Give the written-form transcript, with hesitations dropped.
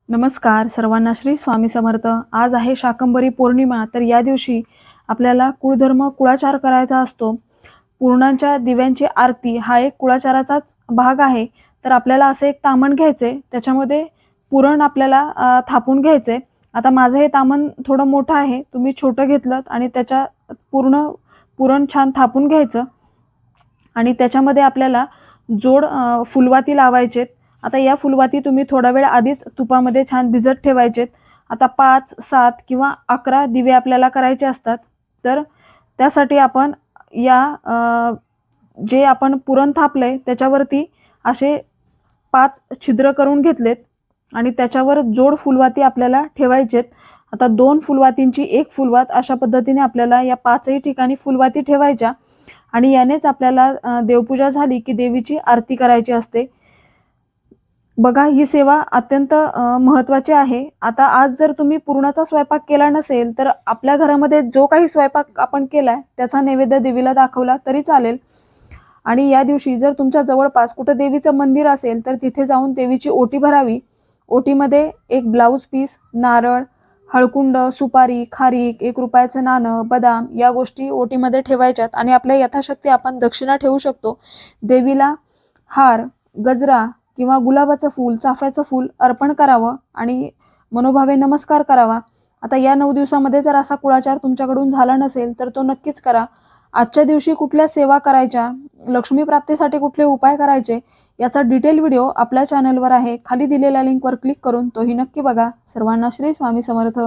नमस्कार सर्वांना, श्री स्वामी समर्थ। आज आहे शाकंभरी पौर्णिमा। तर या दिवशी आपल्याला कुळधर्म कुळाचार करायचा असतो। पूर्णांच्या दिव्यांची आरती हा एक कुळाचाराचाच भाग आहे। तर आपल्याला असे एक तामण घ्यायचे, त्याच्यामध्ये पुरण आपल्याला थापून घ्यायचे। आता माझं हे तामण थोडं मोठं आहे, तुम्ही छोटं घेतलं आणि त्याच्यात पूर्ण पुरण छान थापून घ्यायचं आणि त्याच्यामध्ये आपल्याला जोड फुलवाती लावायचेत। आता या फुलवाती तुम्ही थोडा वेळ आधीच तुपामध्ये छान भिजत ठेवायचेत। आता 5, 7 किंवा 11 दिवे आपल्याला करायचे असतात। तर त्यासाठी आपण या जे आपण पुरण थापलंय त्याच्यावरती असे 5 छिद्र करून घेतलेत आणि त्याच्यावर जोड फुलवाती आपल्याला ठेवायचेत। आता 2 फुलवातींची 1 फुलवात अशा पद्धतीने आपल्याला या 5ही ठिकाणी फुलवाती ठेवायच्या आणि यानेच आपल्याला देवपूजा झाली की देवीची आरती करायची असते। बघा, ही सेवा अत्यंत महत्त्वाची आहे। आता आज जर तुम्ही पुरणाचा स्वयंपाक केला नसेल तर आपल्या घरामध्ये जो काही स्वयंपाक आपण केलाय त्याचा नैवेद्य देवीला दाखवला तरी चालेल। आणि या दिवशी जर तुमच्या जवळपास कुठं देवीचं मंदिर असेल तर तिथे जाऊन देवीची ओटी भरावी। ओटीमध्ये एक ब्लाऊज पीस, नारळ, हळकुंड, सुपारी, खारीक, 1 रुपयाचं नाणं, बदाम या गोष्टी ओटीमध्ये ठेवायच्यात आणि आपल्या यथाशक्ती आपण दक्षिणा ठेवू शकतो। देवीला हार, गजरा किंवा गुलाबाचं फूल, चाफ्याचं फूल अर्पण करावं आणि मनोभावे नमस्कार करावा। आता या 9 दिवसामध्ये जर असा कुळाचार तुमच्याकडून झाला नसेल तर तो नक्कीच करा। आजच्या दिवशी कुठल्या सेवा करायच्या, लक्ष्मी प्राप्तीसाठी कुठले उपाय करायचे याचा डिटेल व्हिडिओ आपल्या चॅनलवर आहे। खाली दिलेल्या लिंकवर क्लिक करून तोही नक्की बघा। सर्वांना श्री स्वामी समर्थ।